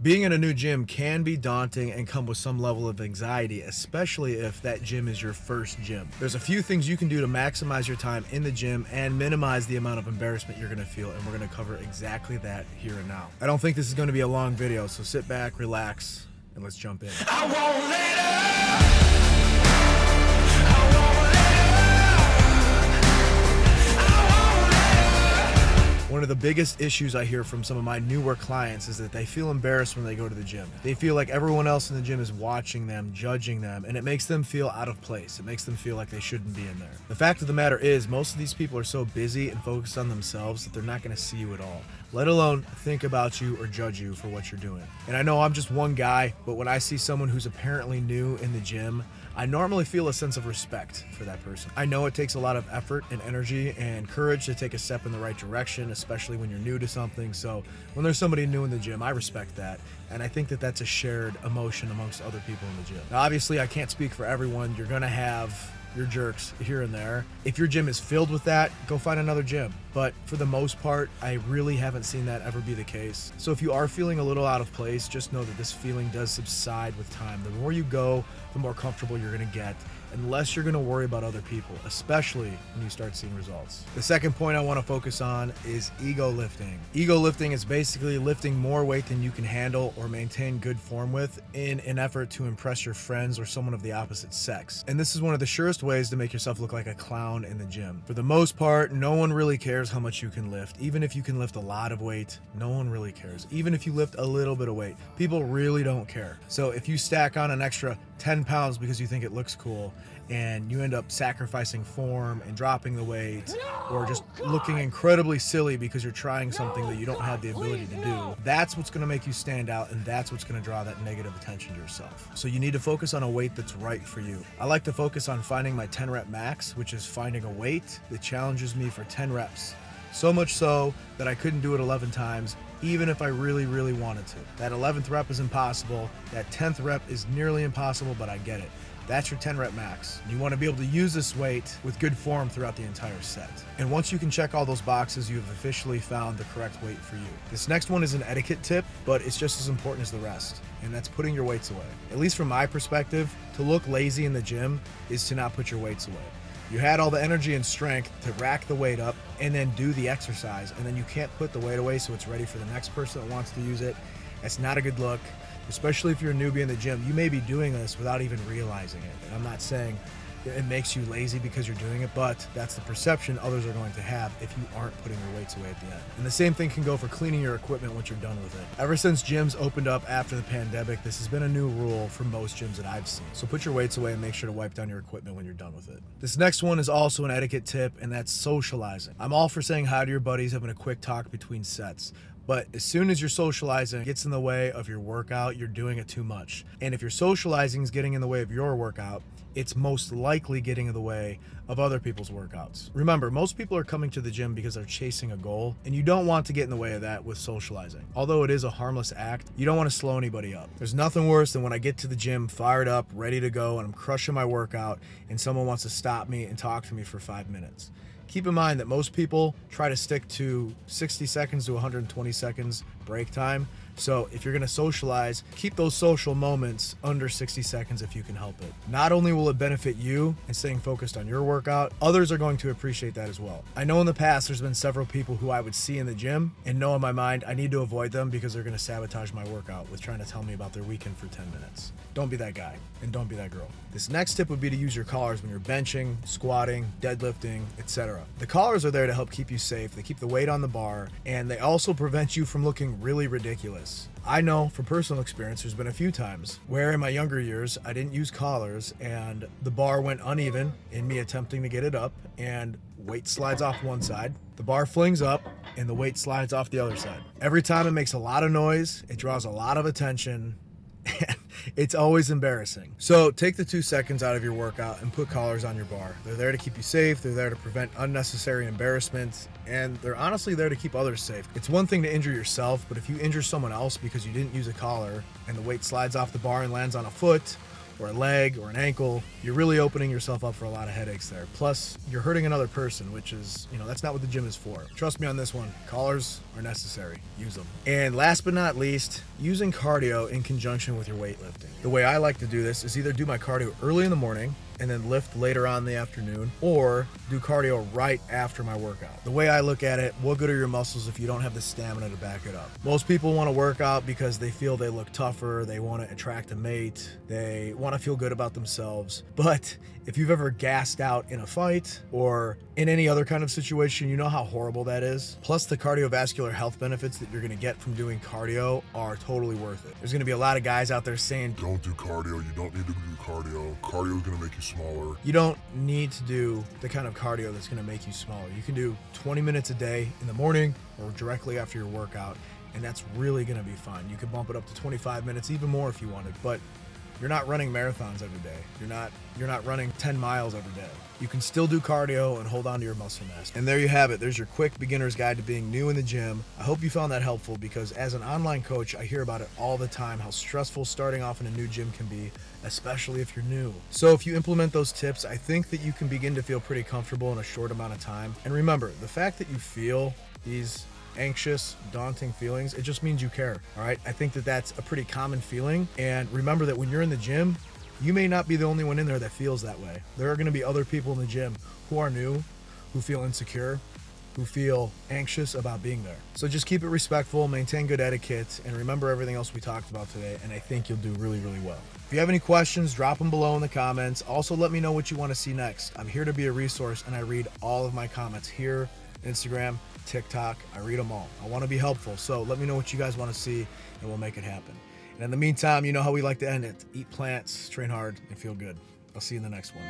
Being in a new gym can be daunting and come with some level of anxiety, especially if that gym is your first gym. There's a few things you can do to maximize your time in the gym and minimize the amount of embarrassment you're going to feel, and we're going to cover exactly that here and now. I don't think this is going to be a long video, so sit back, relax, and let's jump in. I won't let up. One of the biggest issues I hear from some of my newer clients is that they feel embarrassed when they go to the gym. They feel like everyone else in the gym is watching them, judging them, and it makes them feel out of place. It makes them feel like they shouldn't be in there. The fact of the matter is, most of these people are so busy and focused on themselves that they're not going to see you at all, let alone think about you or judge you for what you're doing. And I know I'm just one guy, but when I see someone who's apparently new in the gym, I normally feel a sense of respect for that person. I know it takes a lot of effort and energy and courage to take a step in the right direction, especially when you're new to something. So when there's somebody new in the gym, I respect that. And I think that that's a shared emotion amongst other people in the gym. Now, obviously, I can't speak for everyone. You're gonna have your jerks here and there. If your gym is filled with that, go find another gym. But for the most part, I really haven't seen that ever be the case. So if you are feeling a little out of place, just know that this feeling does subside with time. The more you go, the more comfortable you're gonna get, and less you're gonna worry about other people, especially when you start seeing results. The second point I wanna focus on is ego lifting. Ego lifting is basically lifting more weight than you can handle or maintain good form with in an effort to impress your friends or someone of the opposite sex. And this is one of the surest ways to make yourself look like a clown in the gym. For the most part, no one really cares how much you can lift. Even if you can lift a lot of weight, no one really cares. Even if you lift a little bit of weight, people really don't care. So if you stack on an extra 10 pounds because you think it looks cool, and you end up sacrificing form and dropping the weight, or just looking incredibly silly because you're trying something that you don't have the ability to do, that's what's going to make you stand out, and that's what's going to draw that negative attention to yourself. So you need to focus on a weight that's right for you. I like to focus on finding my 10 rep max, which is finding a weight that challenges me for 10 reps. So much so that I couldn't do it 11 times, even if I really, really wanted to. That 11th rep is impossible. That 10th rep is nearly impossible, but I get it. That's your 10 rep max. You want to be able to use this weight with good form throughout the entire set. And once you can check all those boxes, you have officially found the correct weight for you. This next one is an etiquette tip, but it's just as important as the rest, and that's putting your weights away. At least from my perspective, to look lazy in the gym is to not put your weights away. You had all the energy and strength to rack the weight up and then do the exercise, and then you can't put the weight away so it's ready for the next person that wants to use it. That's not a good look. Especially if you're a newbie in the gym, you may be doing this without even realizing it. And I'm not saying it makes you lazy because you're doing it, but that's the perception others are going to have if you aren't putting your weights away at the end. And the same thing can go for cleaning your equipment once you're done with it. Ever since gyms opened up after the pandemic, this has been a new rule for most gyms that I've seen. So put your weights away and make sure to wipe down your equipment when you're done with it. This next one is also an etiquette tip, and that's socializing. I'm all for saying hi to your buddies, having a quick talk between sets. But as soon as you're socializing gets in the way of your workout, you're doing it too much. And if your socializing is getting in the way of your workout, it's most likely getting in the way of other people's workouts. Remember, most people are coming to the gym because they're chasing a goal, and you don't want to get in the way of that with socializing. Although it is a harmless act, you don't want to slow anybody up. There's nothing worse than when I get to the gym fired up, ready to go, and I'm crushing my workout, and someone wants to stop me and talk to me for 5 minutes. Keep in mind that most people try to stick to 60 seconds to 120 seconds break time. So if you're gonna socialize, keep those social moments under 60 seconds if you can help it. Not only will it benefit you in staying focused on your workout, others are going to appreciate that as well. I know in the past there's been several people who I would see in the gym and know in my mind I need to avoid them because they're gonna sabotage my workout with trying to tell me about their weekend for 10 minutes. Don't be that guy, and don't be that girl. This next tip would be to use your collars when you're benching, squatting, deadlifting, etc. The collars are there to help keep you safe. They keep the weight on the bar, and they also prevent you from looking really ridiculous. I know from personal experience there's been a few times where in my younger years I didn't use collars and the bar went uneven in me attempting to get it up, and weight slides off one side, the bar flings up, and the weight slides off the other side. Every time it makes a lot of noise, it draws a lot of attention, and it's always embarrassing. So take the 2 seconds out of your workout and put collars on your bar. They're there to keep you safe, they're there to prevent unnecessary embarrassment, and they're honestly there to keep others safe. It's one thing to injure yourself, but if you injure someone else because you didn't use a collar and the weight slides off the bar and lands on a foot, or a leg or an ankle, you're really opening yourself up for a lot of headaches there. Plus, you're hurting another person, which is, that's not what the gym is for. Trust me on this one. Collars are necessary. Use them. And last but not least, using cardio in conjunction with your weightlifting. The way I like to do this is either do my cardio early in the morning and then lift later on in the afternoon, or do cardio right after my workout. The way I look at it, what good are your muscles if you don't have the stamina to back it up? Most people want to work out because they feel they look tougher, they want to attract a mate, they want to feel good about themselves. But if you've ever gassed out in a fight or in any other kind of situation, you know how horrible that is. Plus, the cardiovascular health benefits that you're going to get from doing cardio are totally worth it. There's going to be a lot of guys out there saying, don't do cardio, you don't need to do cardio. Cardio is going to make you smaller. You don't need to do the kind of cardio that's going to make you smaller. You can do 20 minutes a day in the morning or directly after your workout, and that's really going to be fine. You can bump it up to 25 minutes, even more if you wanted, but you're not running marathons every day. You're not running 10 miles every day. You can still do cardio and hold on to your muscle mass. And there you have it. There's your quick beginner's guide to being new in the gym. I hope you found that helpful, because as an online coach, I hear about it all the time, how stressful starting off in a new gym can be, especially if you're new. So if you implement those tips, I think that you can begin to feel pretty comfortable in a short amount of time. And remember, the fact that you feel these anxious, daunting feelings, it just means you care. All right. I think that that's a pretty common feeling. And remember that when you're in the gym, you may not be the only one in there that feels that way. There are going to be other people in the gym who are new, who feel insecure, who feel anxious about being there. So just keep it respectful, maintain good etiquette, and remember everything else we talked about today, and I think you'll do really, really well. If you have any questions, drop them below in the comments. Also, let me know what you want to see next. I'm here to be a resource, and I read all of my comments here, Instagram, TikTok. I read them all. I want to be helpful, so let me know what you guys want to see, and we'll make it happen. And in the meantime, you know how we like to end it. Eat plants, train hard, and feel good. I'll see you in the next one.